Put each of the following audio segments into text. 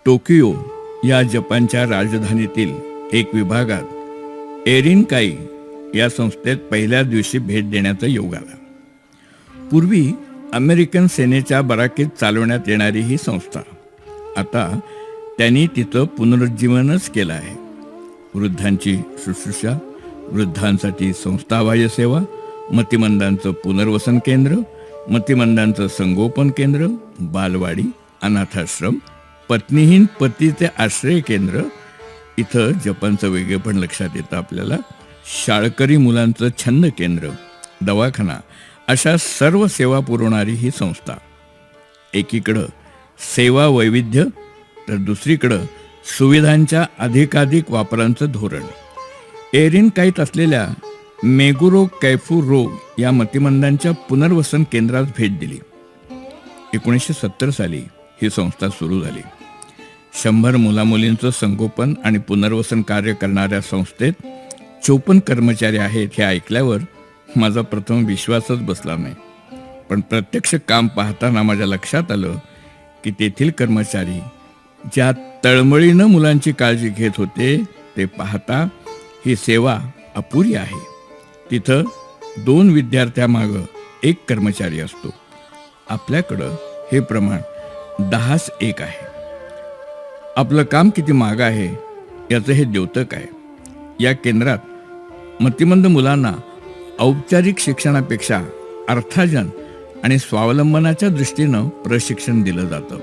Tokyo या जपानच्या राजधानीतील एक विभागात एरिनकाई या संस्थेत पहिल्या दिवशी भेट देण्याचा योग आला. पूर्वी अमेरिकन सेनेच्या बराकीत चालवण्यात येणारी ही संस्था आता त्यांनी तिचं पुनरुज्जीवनच केलं आहे. वृद्धांची शुश्रूषा, वृद्धांसाठी संस्थाबाह्य सेवा, मतिमंदांचं पुनर्वसन केंद्र, मतिमंदांचं संगोपन केंद्र, बालवाडी, अनाथाश्रम, पत्नीहीन पतीचे आश्रय केंद्र, इथं जपानचं वेगळेपण लक्षात येतं आपल्याला, शाळकरी मुलांचं छंद केंद्र, दवाखाना, अशा सर्व सेवा पुरवणारी ही संस्था. एकीकडं सेवा वैविध्य तर दुसरीकडं सुविधांच्या अधिकाधिक वापरांचं धोरण. एरिनकाईत असलेल्या मेगुरो कैफू रो या मतिमंदांच्या पुनर्वसन केंद्रात भेट दिली. 1970 साली ही संस्था सुरू झाली. 100 मुलामुलींचं संगोपन आणि पुनर्वसन कार्य करणाऱ्या संस्थेत 54 कर्मचारी आहेत हे ऐकल्यावर माझा प्रथम विश्वासच बसला नाही. पण प्रत्यक्ष काम पाहताना माझ्या लक्षात आलं की तेथील कर्मचारी ज्या तळमळीनं मुलांची काळजी घेत होते ते पाहता ही सेवा अपुरी आहे. तिथं 2 विद्यार्थ्यामागं 1 कर्मचारी असतो. आपल्याकडं हे प्रमाण 10:1 आहे. आपलं काम किती मागं आहे याचं हे द्योतक आहे. या केंद्रात मतिमंद मुलांना औपचारिक शिक्षणापेक्षा अर्थार्जन आणि स्वावलंबनाच्या दृष्टीनं प्रशिक्षण दिलं जातं.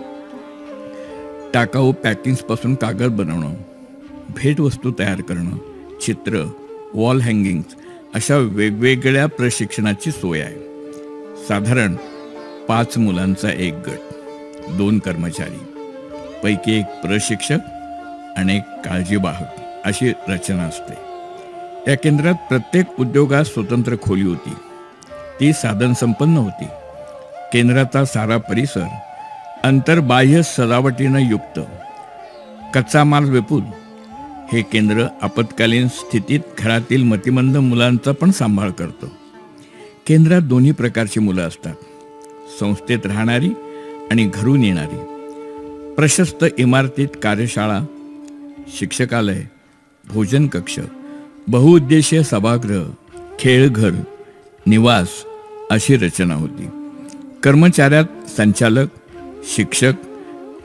टाकाऊ पॅकिंग्सपासून कागद बनवणं, भेटवस्तू तयार करणं, चित्र, वॉल हँगिंग्स अशा वेगवेगळ्या प्रशिक्षणाची सोय आहे. साधारण 5 मुलांचा एक गट, 2 कर्मचारी, पैकी 1 प्रशिक्षक आणि 1 काळजीवाहक अशी रचना असते. या केंद्रात प्रत्येक उद्योगात स्वतंत्र खोली होती. ती साधनसंपन्न होती. केंद्राचा सारा परिसर अंतर्बाह्य सजावटीनं युक्त. कच्चा माल विपुल. हे केंद्र आपत्कालीन स्थितीत घरातील मतिमंद मुलांचा पण सांभाळ करतं. केंद्रात दोन्ही प्रकारची मुलं असतात, संस्थेत राहणारी आणि घरून येणारी. प्रशस्त इमारतीत कार्यशाळा, शिक्षकालय, भोजन कक्ष, बहुउद्देशीय सभागृह, खेळघर, निवास अशी रचना होती. कर्मचाऱ्यात संचालक, शिक्षक,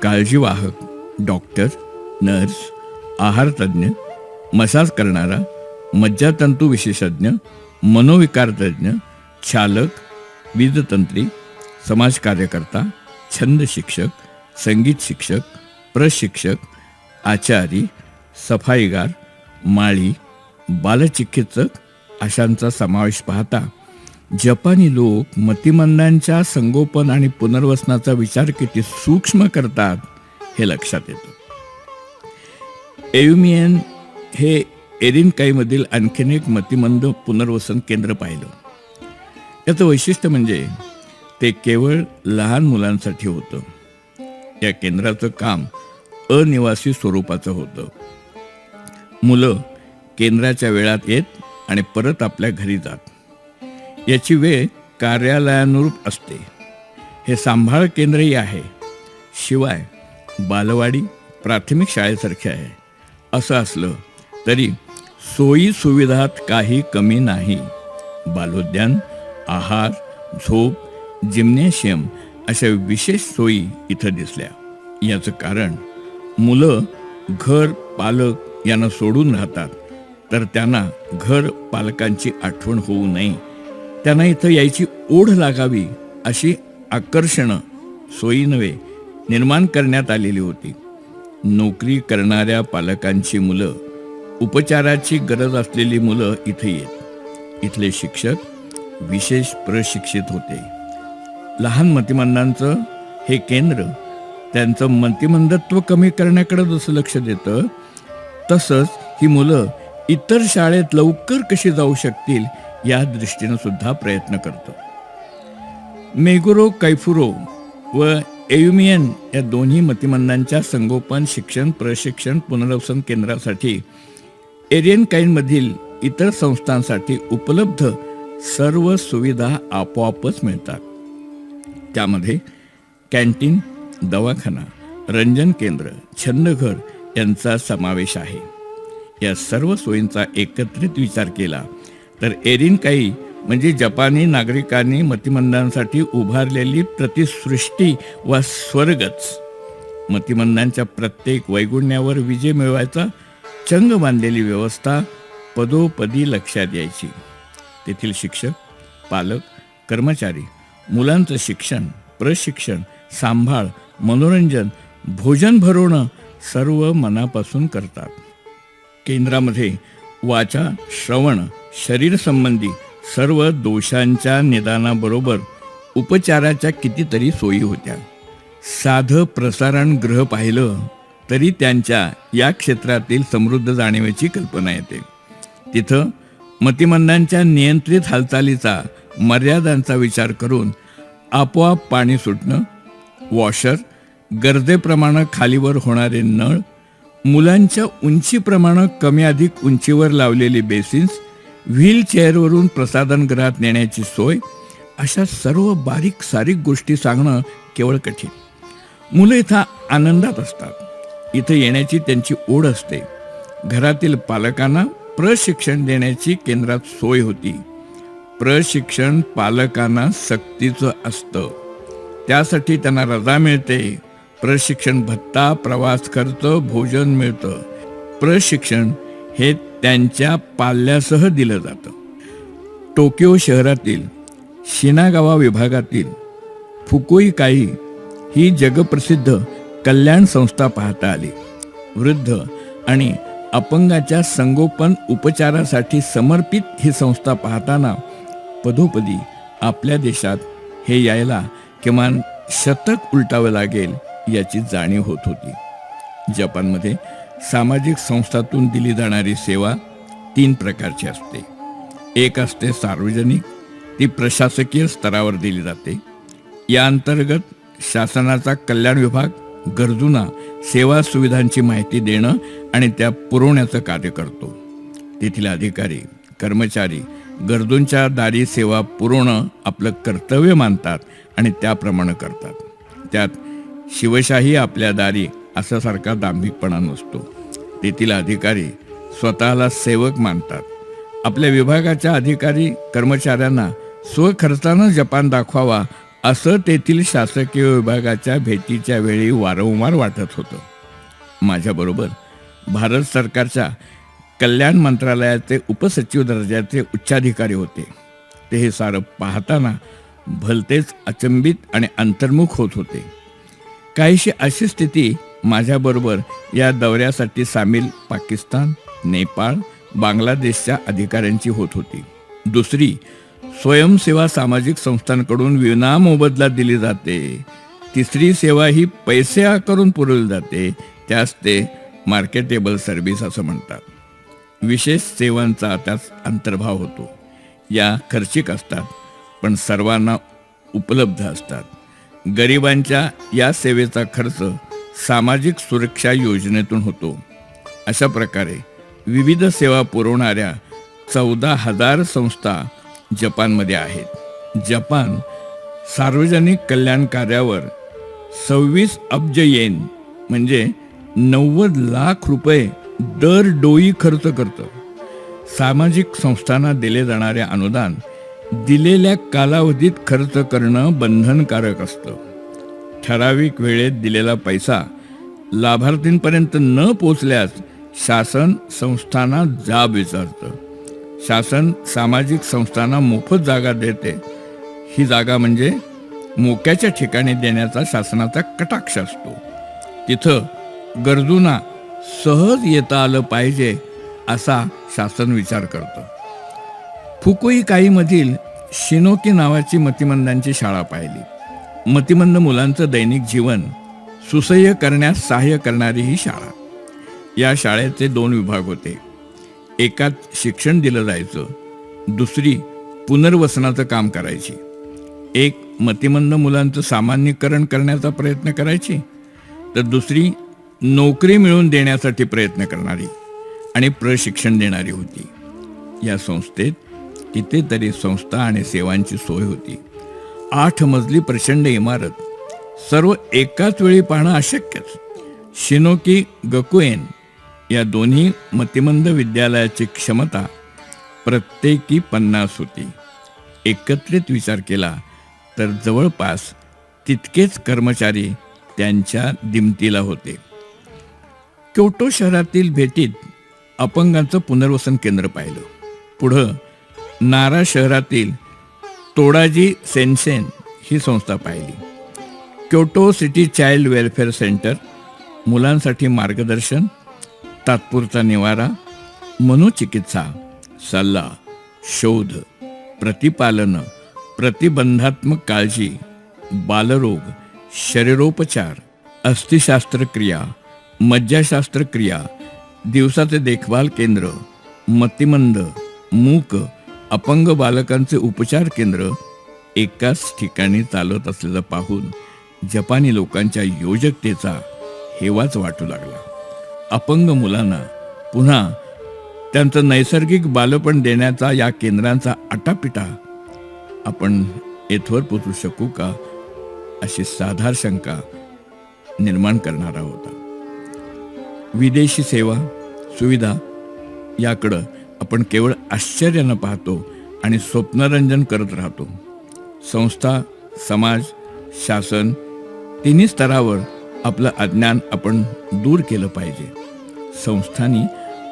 काळजीवाहक, डॉक्टर, नर्स, आहारतज्ज्ञ, मसाज करणारा, मज्जातंतू विशेषज्ञ, मनोविकार तज्ज्ञ, चालक, वीजतंत्री, समाज कार्यकर्ता, छंद शिक्षक, संगीत शिक्षक, प्रशिक्षक, आचारी, सफाईगार, माळी, बालचिकित्सक अशांचा समावेश पाहता जपानी लोक मतिमंदांच्या संगोपन आणि पुनर्वसनाचा विचार किती सूक्ष्म करतात हे लक्षात येतं. एयुमियन हे एरिनकाईमधील आणखीन एक मतिमंद पुनर्वसन केंद्र पाहिलं. याचं वैशिष्ट्य म्हणजे ते केवळ लहान मुलांसाठी होतं. या केंद्राचं काम अनिवासी स्वरूपाचं होतं. मुलं केंद्राच्या वेळात येत आणि परत आपल्या घरी जात. याची वेळ कार्यालयानुरूप असते. हे सांभाळ केंद्रही आहे. शिवाय बालवाडी प्राथमिक शाळेसारखे आहे. असं असलं तरी सोयी सुविधात काही कमी नाही. बालोद्यान, आहार, झोप, जिम्नॅशियम अशा विशेष सोयी इथं दिसल्या. याचं कारण मुलं घर पालक यांना सोडून राहतात, तर त्यांना घर पालकांची आठवण होऊ नये, त्यांना इथं यायची ओढ लागावी अशी आकर्षणं सोयी नव्हे निर्माण करण्यात आलेली होती. नोकरी करणाऱ्या पालकांची मुलं, उपचाराची गरज असलेली मुलं इथे येत. इथले शिक्षक विशेष प्रशिक्षित होते. लहान मतिमंदांचं हे केंद्र त्यांचं मतिमंदत्व कमी करण्याकडे जसं लक्ष देतं, तसंच ही मुलं इतर शाळेत लवकर कशी जाऊ शकतील या दृष्टीनं सुद्धा प्रयत्न करतं. मेगुरो कैफुरो व एयुमियन या दोन्ही मतिमंदांच्या संगोपन, शिक्षण, प्रशिक्षण, पुनर्वसन केंद्रासाठी एरिनकाईमधील इतर संस्थांसाठी उपलब्ध सर्व सुविधा आपोआपच मिळतात. त्यामध्ये कॅन्टीन, दवाखाना, रंजन केंद्र, छंदघर यांचा समावेश आहे. या सर्व सोयींचा एकत्रित विचार केला तर एरिनकाई म्हणजे जपानी नागरिकांनी मतिमंदांसाठी उभारलेली प्रतिसृष्टी वा स्वर्गच. मतिमंदांच्या प्रत्येक वैगुण्यावर विजय मिळवायचा चंग बांधलेली व्यवस्था पदोपदी लक्षात यायची. तेथील शिक्षक, पालक, कर्मचारी मुलांचं शिक्षण, प्रशिक्षण, सांभाळ, मनोरंजन, भोजन भरवणं सर्व मनापासून करतात. केंद्रामध्ये वाचा, श्रवण, शरीर संबंधी सर्व दोषांच्या निदानाबरोबर उपचाराच्या कितीतरी सोयी होत्या. साधं प्रसारण गृह पाहिलं तरी त्यांच्या या क्षेत्रातील समृद्ध जाणीवेची कल्पना येते. तिथं मतिमंदांच्या नियंत्रित हालचालीचा, मर्यादांचा विचार करून आपोआप पाणी सुटणं, वॉशर, गरजेप्रमाणे खालीवर होणारे नळ, मुलांच्या उंचीप्रमाणे कमी अधिक उंचीवर लावलेली बेसिन्स, व्हीलचेअरवरून प्रसाधनगृहात नेण्याची सोय, अशा सर्व बारीक सारीक गोष्टी सांगणं केवळ कठीण. मुलं इथं आनंदात असतात. इथं येण्याची त्यांची ओढ असते. घरातील पालकांना प्रशिक्षण देण्याची केंद्रात सोय होती. प्रशिक्षण पालकांना सक्तीचं असतं. त्यासाठी त्यांना रजा मिळते. प्रशिक्षण भत्ता, प्रवास खर्च, भोजन मिळतं. प्रशिक्षण हे त्यांच्या पाल्यासह दिलं जातं. टोकियो शहरातील शिनागावा विभागातील फुकुईकाई ही जगप्रसिद्ध कल्याण संस्था पाहता आली. वृद्ध आणि अपंगाच्या संगोपन उपचारासाठी समर्पित ही संस्था पाहताना पदोपदी आपल्या देशात हे यायला किमान शतक उलटावं लागेल याची जाणीव होत होती. जपानमध्ये सामाजिक संस्थांतून दिली जाणारी सेवा 3 प्रकारची असते. एक असते सार्वजनिक, ती प्रशासकीय स्तरावर दिली जाते. या अंतर्गत शासनाचा कल्याण विभाग गरजूंना सेवा सुविधांची माहिती देणं आणि त्या पुरवण्याचं कार्य करतो. तेथील अधिकारी, कर्मचारी गरजूंच्या दारी सेवा पुरवणं आपलं कर्तव्य मानतात आणि त्याप्रमाणे करतात. त्यात शिवशाही आपल्या दारी असा सारखा दांभिकपणा नसतो. तेथील अधिकारी स्वतःला सेवक मानतात. आपल्या विभागाच्या अधिकारी कर्मचाऱ्यांना स्वखर्चानं जपान दाखवावा असं तेथील शासकीय विभागाच्या भेटीच्या वेळी वारंवार वाटत होतं. माझ्याबरोबर भारत सरकारच्या कल्याण मंत्रालयाचे उपसचिव दर्जाचे उच्चाधिकारी होते. ते हे सारं पाहताना भलतेच अचंबित आणि अंतर्मुख होत होते. काहीशी अशी स्थिती माझ्याबरोबर या दौऱ्यासाठी सामील पाकिस्तान, नेपाळ, बांगलादेशच्या अधिकाऱ्यांची होत होती. दुसरी, स्वयंसेवा सामाजिक संस्थांकडून विनामोबदला दिली जाते. तिसरी सेवा ही पैसे आकारून पुरवली जाते. त्यास ते मार्केटेबल सर्व्हिस असं म्हणतात. विशेष सेवांचा त्यात अंतर्भाव होतो. या खर्चिक असतात पण सर्वांना उपलब्ध असतात. गरिबांच्या या सेवेचा खर्च सामाजिक सुरक्षा योजनेतून होतो. अशा प्रकारे विविध सेवा पुरवणाऱ्या 14,000 संस्था जपानमध्ये आहेत. जपान सार्वजनिक कल्याण कार्यावर 26 अब्ज येन म्हणजे 90 लाख रुपये दर डोई खर्च करतं. सामाजिक संस्थांना दिले जाणारे अनुदान दिलेल्या कालावधीत खर्च करणं बंधनकारक असतं. ठराविक वेळेत दिलेला पैसा लाभार्थींपर्यंत न पोचल्यास शासन संस्थांना जाब विचारतं. शासन सामाजिक संस्थांना मोफत जागा देते. ही जागा म्हणजे मोक्याच्या ठिकाणी देण्याचा शासनाचा कटाक्ष असतो. तिथं गरजूंना सहज येता आलं पाहिजे असा शासन विचार करतं. फुकुईकाईमधील शिनोकी नावाची मतिमंदांची शाळा पाहिली. मतिमंद मुलांचं दैनिक जीवन सुसह्य करण्यास सहाय्य करणारी ही शाळा. या शाळेचे 2 विभाग होते. एकात शिक्षण दिलं जायचं, दुसरी पुनर्वसनाचं काम करायची. एक मतिमंद मुलांचं सामान्यीकरण करण्याचा प्रयत्न करायची, तर दुसरी नोकरी मिळवून देण्यासाठी प्रयत्न करणारी आणि प्रशिक्षण देणारी होती. या संस्थेत कितीतरी संस्था आणि सेवांची सोय होती. 8 मजली प्रचंड इमारत, सर्व एकाच वेळी पाहणं अशक्यच. शिनोकी गकुएन या दोन्ही मतिमंद विद्यालयाची क्षमता प्रत्येकी 50 होती. एकत्रित विचार केला तर जवळपास तितकेच कर्मचारी त्यांच्या दिमतीला होते. क्योटो शहरातील भेटीत अपंगांचं पुनर्वसन केंद्र पाहिलं. पुढं नारा शहरातील तोडाजी सेन्सेन ही संस्था पाहिली. Kyoto city child welfare centre, मुलांसाठी मार्गदर्शन, तात्पुरता निवारा, मनोचिकित्सा, सल्ला, शोध, प्रतिपालन, प्रतिबंधात्मक काळजी, बालरोग, शरीरोपचार, अस्थिशास्त्र क्रिया, मज्जाशास्त्र क्रिया, दिवसाचे देखभाल केंद्र, मतिमंद, मूक, अपंग बालकांचे उपचार केंद्र एकाच ठिकाणी चालत असलेलं पाहून जपानी लोकांच्या योजकतेचा हेवाच वाटू लागला. अपंग मुलांना पुन्हा त्यांचं नैसर्गिक बालपण देण्याचा या केंद्रांचा आटापिटा आपण येथवर पोचू शकू का, अशी साधार शंका निर्माण करणारा होता. विदेशी सेवा सुविधा याकडं आपण केवळ आश्चर्यानं पाहतो आणि स्वप्नरंजन करत राहतो. संस्था, समाज, शासन तिन्ही स्तरावर आपलं अज्ञान आपण दूर केलं पाहिजे. संस्थांनी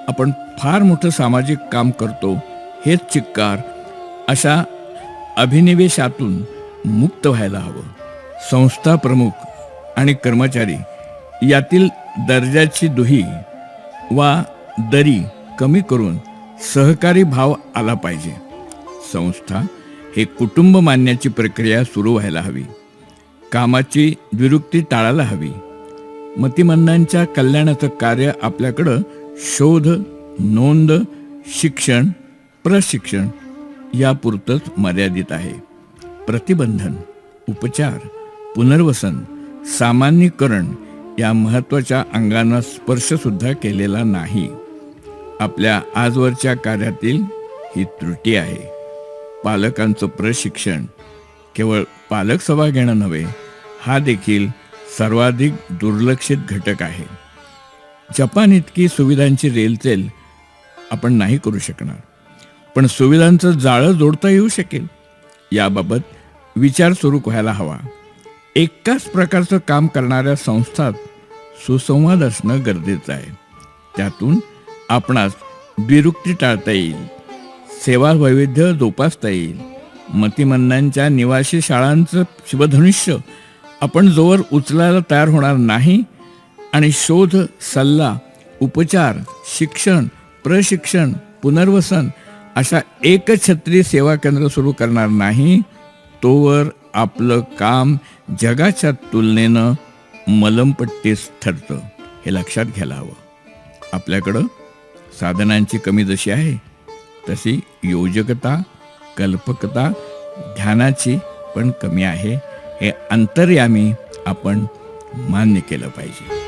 आपण फार मोठं सामाजिक काम करतो हेच चिक्कार अशा अभिनिवेशातून मुक्त व्हायला हवं. संस्था प्रमुख आणि कर्मचारी यातील दर्जाची दुही वा दरी कमी करून सहकारी भाव आला पाहिजे. संस्था हे कुटुंब मानण्याची प्रक्रिया सुरू व्हायला हवी. कामाची द्विरुक्ती टाळायला हवी. मतिमंदांच्या कल्याणाचं कार्य आपल्याकडं शोध, नोंद, शिक्षण, प्रशिक्षण यापुरतंच मर्यादित आहे. प्रतिबंधन, उपचार, पुनर्वसन, सामान्यीकरण या महत्त्वाच्या अंगांना स्पर्शसुद्धा केलेला नाही. आपल्या आजवरच्या कार्यातील ही त्रुटी आहे. पालकांचं प्रशिक्षण केवळ पालक सभा घेणं नव्हे, हा देखील सर्वाधिक दुर्लक्षित घटक आहे. जपान इतकी सुविधांची रेलचेल आपण नाही करू शकणार, पण सुविधांचं जाळं जोडता येऊ शकेल. याबाबत विचार सुरू व्हायला हवा. एकाच प्रकारचं काम करणाऱ्या संस्थात सुसंवाद असणं गरजेचं आहे. त्यातून आपणास द्विरुक्ती टाळता येईल, सेवा वैविध्य जोपासता येईल. मतिमंदांच्या निवासी शाळांचं शिवधनुष्य आपण जोवर उचलायला तयार होणार नाही आणि शोध, सल्ला, उपचार, शिक्षण, प्रशिक्षण, पुनर्वसन अशा एकछत्री सेवा केंद्र सुरू करणार नाही, तोवर आपलं काम जगाच्या तुलनेनं मलमपट्टीस ठरतं. हे लक्षात घ्यायला हवं. आपल्याकडं साधनांची कमी जशी आहे तशी योजकता, कल्पकता, ध्यानाची पण कमी आहे. हे अंतर्यामी आपण मान्य केलं पाहिजे.